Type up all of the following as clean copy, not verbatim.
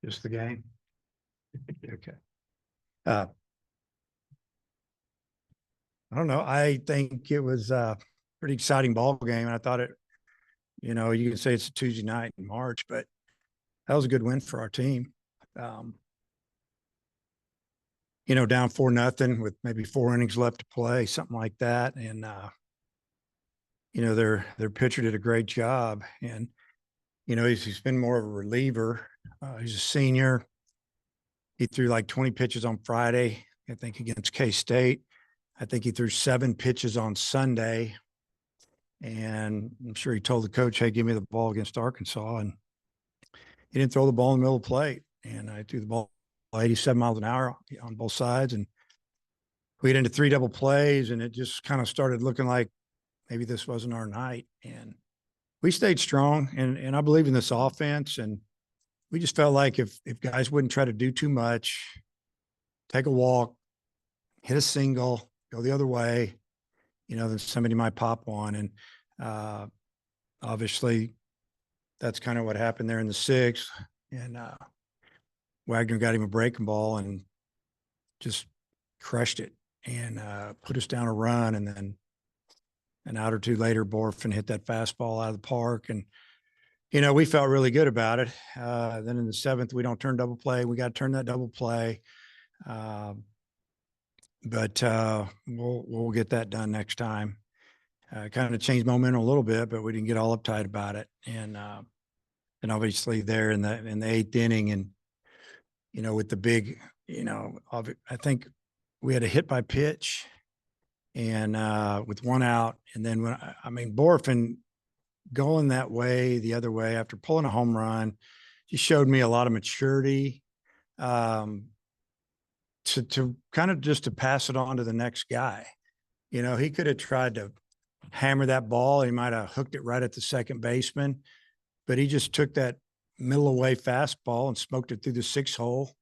Just the game. Okay. I don't know. I think it was a pretty exciting ball game. And I thought it, you can say it's a Tuesday night in March, but that was a good win for our team. Down 4-0 with maybe 4 innings left to play, something like that. And, their pitcher did a great job. And, he's been more of a reliever. He's a senior. He threw like 20 pitches on Friday, I think, against K-State. I think he threw 7 pitches on Sunday. And I'm sure he told the coach, hey, give me the ball against Arkansas. And he didn't throw the ball in the middle of the plate. And I threw the ball 87 miles an hour on both sides. And we get into 3 double plays, and it just kind of started looking like maybe this wasn't our night. And we stayed strong. And I believe in this offense. And we just felt like if guys wouldn't try to do too much, take a walk, hit a single, go the other way, then somebody might pop one. And obviously that's kind of what happened there in the 6th. And Wagner got him a breaking ball and just crushed it and put us down a run. And then an out or two later, Borfin hit that fastball out of the park. And, we felt really good about it. Then in the 7th, we don't turn double play. We got to turn that double play. But we'll get that done next time. Kind of changed momentum a little bit, but we didn't get all uptight about it. And obviously there in the 8th inning, and with the big, I think we had a hit by pitch, and with 1 out, and then Borfin going that way, the other way after pulling a home run, just showed me a lot of maturity. To kind of just to pass it on to the next guy. He could have tried to hammer that ball. He might have hooked it right at the second baseman, but he just took that middle away fastball and smoked it through the 6 hole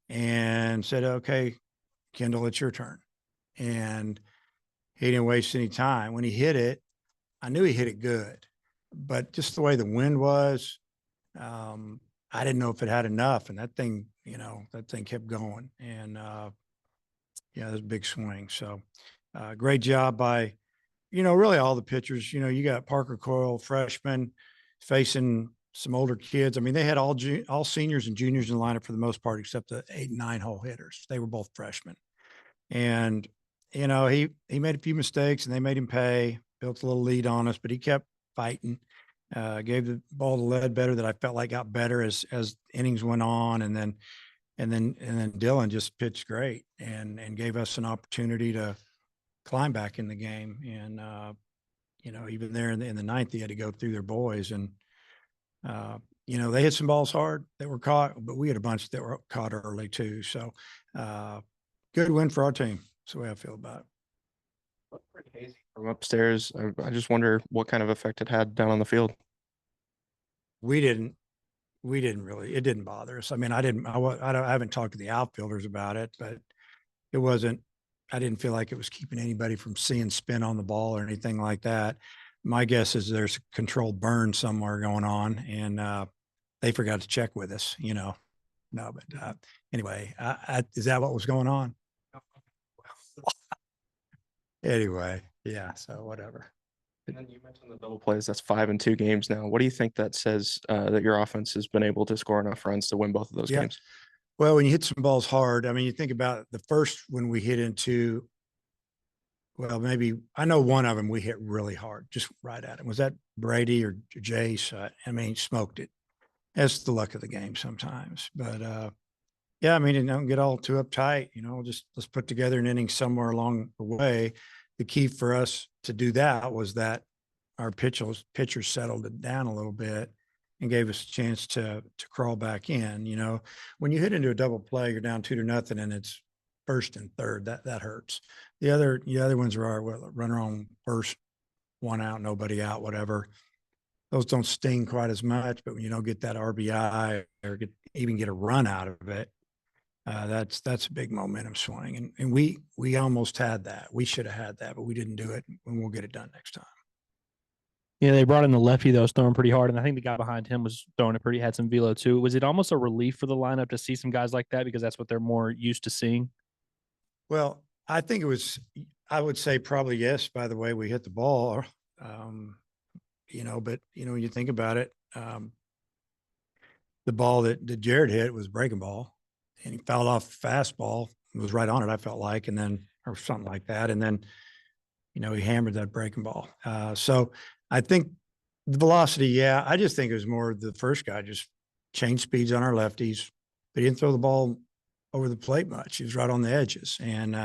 and said, okay, Kendall, it's your turn. And he didn't waste any time. When he hit it, I knew he hit it good, but just the way the wind was, I didn't know if it had enough, and that thing kept going. And it was a big swing. So great job by, really all the pitchers. You got Parker Coyle, freshman, facing some older kids. They had all seniors and juniors in the lineup for the most part, except the 8 and 9 hole hitters. They were both freshmen. And, he made a few mistakes, and they made him pay, built a little lead on us, but he kept fighting. Gave the ball to Ledbetter that I felt like got better as innings went on. And then Dylan just pitched great and gave us an opportunity to climb back in the game. And, even there in the 9th, they had to go through their boys, and, they hit some balls hard that were caught, but we had a bunch that were caught early too. So good win for our team. That's the way I feel about it. Pretty hazy from upstairs. I just wonder what kind of effect it had down on the field. We didn't really, it didn't bother us. I haven't talked to the outfielders about it, but I didn't feel like it was keeping anybody from seeing spin on the ball or anything like that. My guess is there's a controlled burn somewhere going on, and they forgot to check with us, No, but anyway, is that what was going on? Anyway, yeah, so whatever. And then you mentioned the double plays. That's 5 in 2 games now. What do you think that says that your offense has been able to score enough runs to win both of those games? Well, when you hit some balls hard, you think about the first when we hit into, well, maybe I know one of them we hit really hard, just right at him. Was that Brady or Jace? He smoked it. That's the luck of the game sometimes. But don't get all too uptight. Just let's put together an inning somewhere along the way. The key for us to do that was that our pitchers settled it down a little bit and gave us a chance to crawl back in. When you hit into a double play, you're down 2-0 and it's first and third. That hurts. The other ones are runner on first, 1 out, nobody out, whatever. Those don't sting quite as much, but when you don't get that RBI or even get a run out of it, that's a big momentum swing. And we almost had that. We should have had that, but we didn't do it, and we'll get it done next time. Yeah, they brought in the lefty that was throwing pretty hard, and I think the guy behind him was throwing it pretty, had some velo too. Was it almost a relief for the lineup to see some guys like that because that's what they're more used to seeing? Well, I think it was, I would say probably yes, by the way we hit the ball. But when you think about it, the ball that Jared hit was a breaking ball, and he fouled off the fastball. It was right on it, I felt like, and then, or something like that. And then, he hammered that breaking ball. So I think the velocity, yeah, I just think it was more the first guy just changed speeds on our lefties, but he didn't throw the ball over the plate much. He was right on the edges, and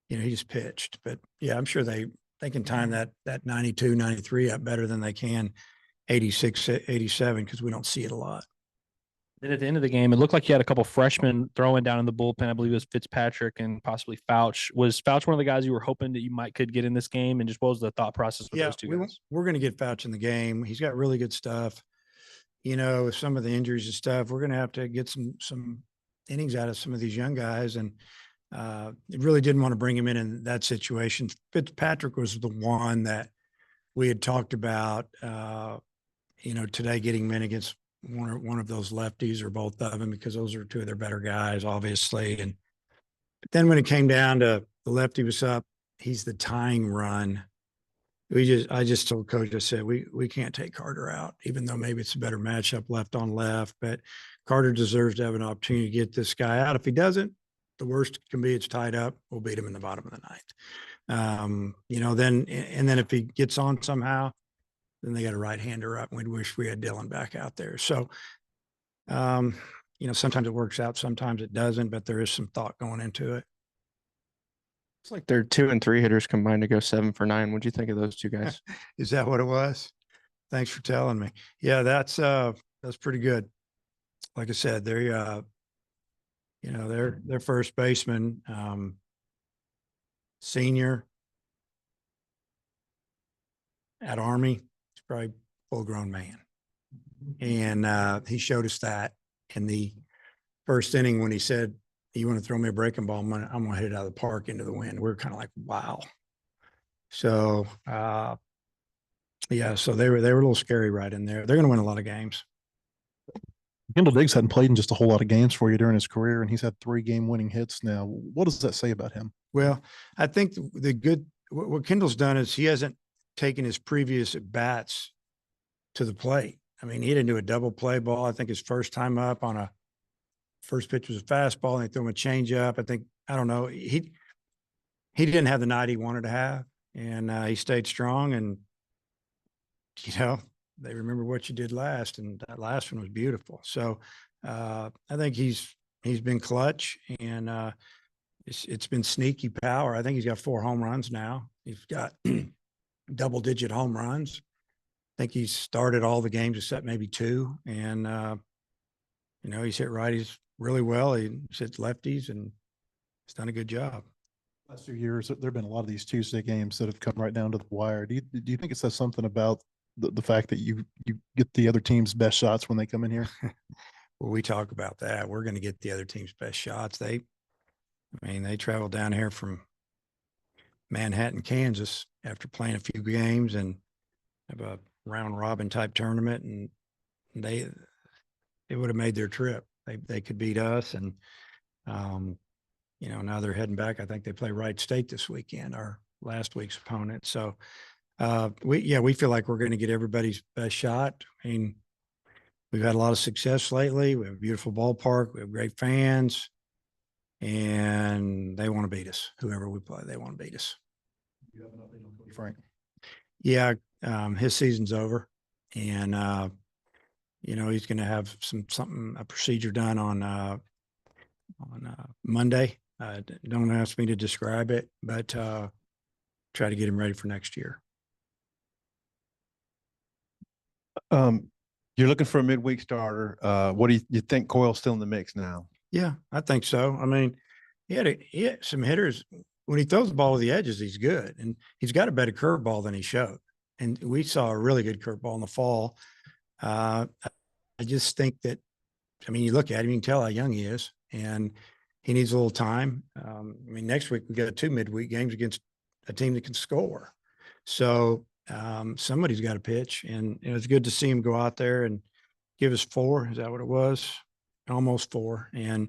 he just pitched. But yeah, I'm sure they can time that 92, 93 up better than they can 86, 87 because we don't see it a lot. Then at the end of the game, it looked like you had a couple freshmen throwing down in the bullpen. I believe it was Fitzpatrick and possibly Fouch. Was Fouch one of the guys you were hoping that you could get in this game? And just what was the thought process with those two guys? We're going to get Fouch in the game. He's got really good stuff. With some of the injuries and stuff, we're going to have to get some innings out of some of these young guys. And really didn't want to bring him in that situation. Fitzpatrick was the one that we had talked about, today getting him in against one of those lefties or both of them, because those are two of their better guys, obviously. And then when it came down to the lefty was up, he's the tying run. I just told Coach, I said, we can't take Carter out, even though maybe it's a better matchup left on left, but Carter deserves to have an opportunity to get this guy out. If he doesn't, the worst can be it's tied up. We'll beat him in the bottom of the ninth. Then if he gets on somehow, then they got a right-hander up, and we'd wish we had Dylan back out there. So, sometimes it works out, sometimes it doesn't, but there is some thought going into it. It's like they're 2 and 3 hitters combined to go 7 for 9. What'd you think of those two guys? Is that what it was? Thanks for telling me. Yeah, that's pretty good. Like I said, they're their first baseman, senior at Army. He's probably a full-grown man. And he showed us that in the first inning when he said, "You want to throw me a breaking ball? I'm gonna hit it out of the park into the wind." We're kind of like, wow. So so they were a little scary right in there. They're going to win a lot of games. Kendall Diggs hadn't played in just a whole lot of games for you during his career, and he's had 3 game-winning hits now. What does that say about him? Well, I think what Kendall's done is he hasn't taken his previous at bats to the plate. I mean, he didn't do a double play ball. I think his first time up on a first pitch was a fastball, and they threw him a changeup. I don't know. He didn't have the night he wanted to have, and he stayed strong. And they remember what you did last, and that last one was beautiful. So I think he's been clutch, and it's been sneaky power. I think he's got 4 home runs now. He's got double-digit home runs. I think he's started all the games except maybe 2, and he's hit righties really well. He's hit lefties, and he's done a good job. Last few years, there have been a lot of these Tuesday games that have come right down to the wire. Do you think it says something about the fact that you get the other team's best shots when they come in here? Well, we talk about that. We're going to get the other team's best shots. They travel down here from Manhattan, Kansas after playing a few games and have a round robin type tournament, and they would have made their trip. They could beat us, and now they're heading back. I think they play Wright State this weekend, our last week's opponent. So we feel like we're going to get everybody's best shot. I mean, we've had a lot of success lately. We have a beautiful ballpark. We have great fans, and they want to beat us. Whoever we play, they want to beat us. You have an update on Koty Frank? Yeah, his season's over, and he's going to have a procedure done on Monday. Don't ask me to describe it, but try to get him ready for next year. You're looking for a midweek starter. What do you think Coyle's still in the mix now? Yeah, I think so. I mean, he had some hitters. When he throws the ball to the edges, he's good, and he's got a better curveball than he showed. And we saw a really good curveball in the fall. I just think that, you look at him, you can tell how young he is, and he needs a little time. Next week we got 2 midweek games against a team that can score. So somebody's got to pitch, and it was good to see him go out there and give us 4. Is that what it was? Almost 4. And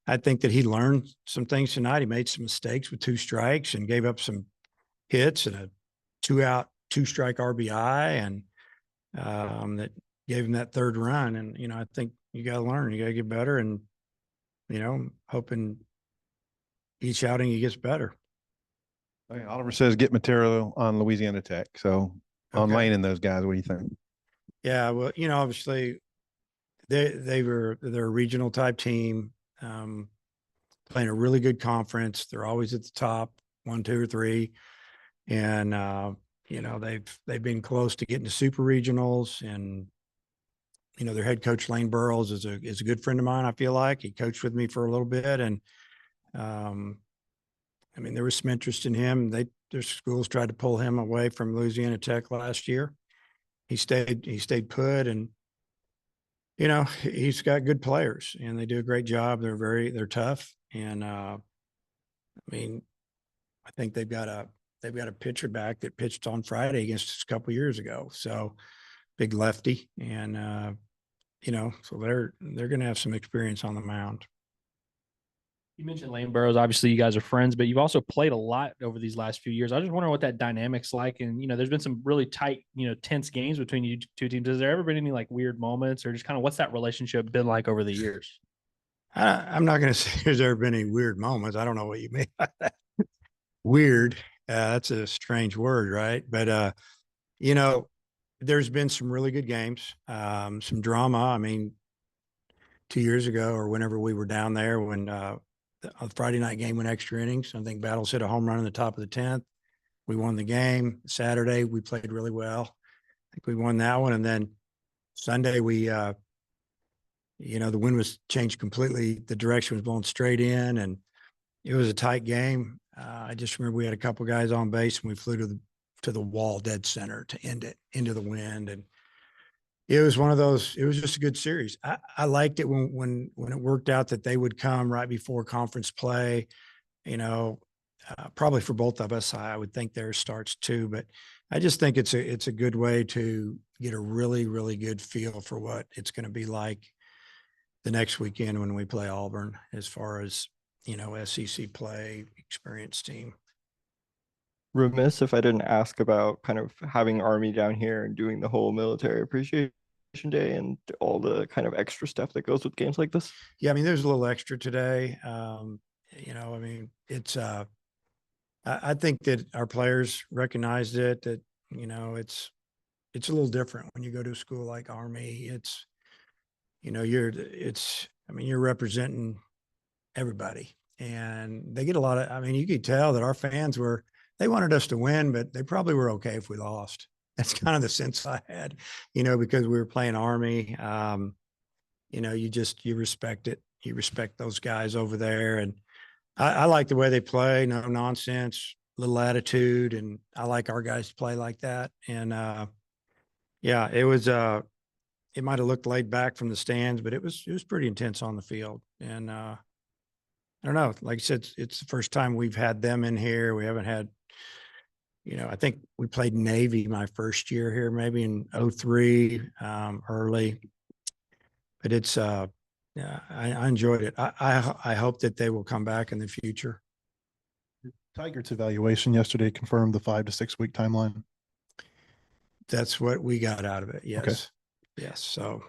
I think that he learned some things tonight. He made some mistakes with 2 strikes and gave up some hits and a 2-out, 2-strike RBI, and that gave him that 3rd run. And, I think you got to learn, you got to get better, and, hoping each outing he gets better. Okay, Oliver says get material on Louisiana Tech. So on Okay. Lane and those guys, what do you think? Yeah, well, obviously they're a regional type team, playing a really good conference. They're always at the top, 1, 2, or 3, and they've been close to getting to super regionals. And their head coach Lane Burrows is a good friend of mine. I feel like he coached with me for a little bit, and there was some interest in him. Their schools tried to pull him away from Louisiana Tech last year. He stayed put, and he's got good players, and they do a great job. They're tough, and I think they've got a pitcher back that pitched on Friday against us a couple years ago. So big lefty, and so they're going to have some experience on the mound. You mentioned Lane Burrows. Obviously, you guys are friends, but you've also played a lot over these last few years. I was just wondering what that dynamic's like. And, there's been some really tight, tense games between you 2 teams. Has there ever been any weird moments, or just kind of what's that relationship been like over the years? I'm not going to say there's ever been any weird moments. I don't know what you mean by that. Weird. That's a strange word, right? But, there's been some really good games, some drama. 2 years ago or whenever we were down there, when a Friday night game went extra innings, I think Battles hit a home run in the top of the 10th. We won the game. Saturday, we played really well. I think we won that one. And then Sunday, we, the wind was changed completely. The direction was blowing straight in, and it was a tight game. I just remember we had a couple guys on base, and we flew to the wall dead center to end it into the wind. And it was one of those, it was just a good series. I liked it when it worked out that they would come right before conference play, probably for both of us. I would think theirs starts too, but I just think it's a good way to get a really, really good feel for what it's going to be like the next weekend when we play Auburn, as far as, SEC play, experienced team. Remiss if I didn't ask about kind of having Army down here and doing the whole military appreciation day and all the kind of extra stuff that goes with games like this. Yeah, there's a little extra today. It's I think that our players recognized it, that it's a little different when you go to a school like Army. It's you're representing everybody, and they get a lot of, you could tell that our fans they wanted us to win, but they probably were okay if we lost. That's kind of the sense I had, because we were playing Army. You respect it. You respect those guys over there. And I like the way they play, no nonsense, little attitude. And I like our guys to play like that. And yeah, it was, it might've looked laid back from the stands, but it was pretty intense on the field. And I don't know, like I said, it's the first time we've had them in here. We haven't had, I think we played Navy my first year here, maybe in 2003, early, but it's, yeah, I enjoyed it. I hope that they will come back in the future. Tigers evaluation yesterday confirmed the 5 to 6 week timeline. That's what we got out of it. Yes. Okay. Yes. So,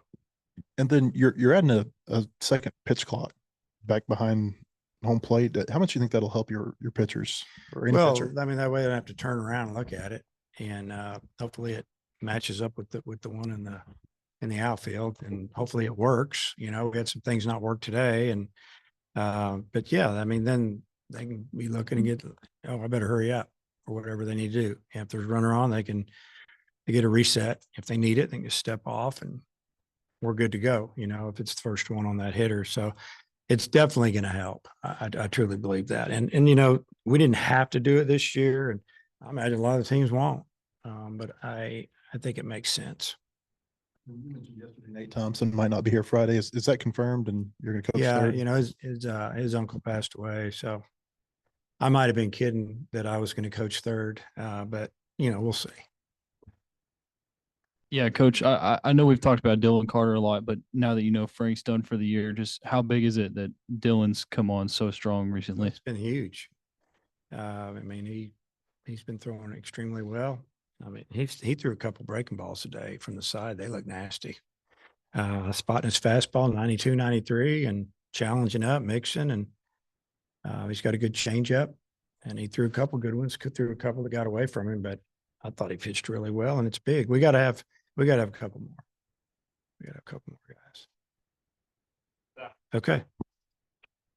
and then you're adding a second pitch clock back behind home plate. How much do you think that'll help your pitchers or any pitcher? That way they don't have to turn around and look at it, and hopefully it matches up with the one in the outfield, and hopefully it works. We had some things not work today, and but yeah, then they can be looking and get, I better hurry up, or whatever they need to do. If there's a runner on, they get a reset. If they need it, they can just step off, and we're good to go. If it's the first one on that hitter. So it's definitely going to help. I truly believe that. And we didn't have to do it this year, and I imagine a lot of teams won't. But I think it makes sense. You mentioned yesterday Nate Thompson might not be here Friday. Is that confirmed? And you're going to coach third? His uncle passed away, so I might have been kidding that I was going to coach third, but we'll see. Yeah, Coach, I know we've talked about Dylan Carter a lot, but now that you know Frank's done for the year, just how big is it that Dylan's come on so strong recently? It's been huge. I mean, he's been throwing extremely well. I mean, he threw a couple breaking balls today from the side. They look nasty. Spotting his fastball, 92, 93, and challenging up, mixing, and he's got a good changeup. And he threw a couple good ones. Threw a couple that got away from him, but I thought he pitched really well. And it's big. We got to have a couple more. We got a couple more guys. Okay.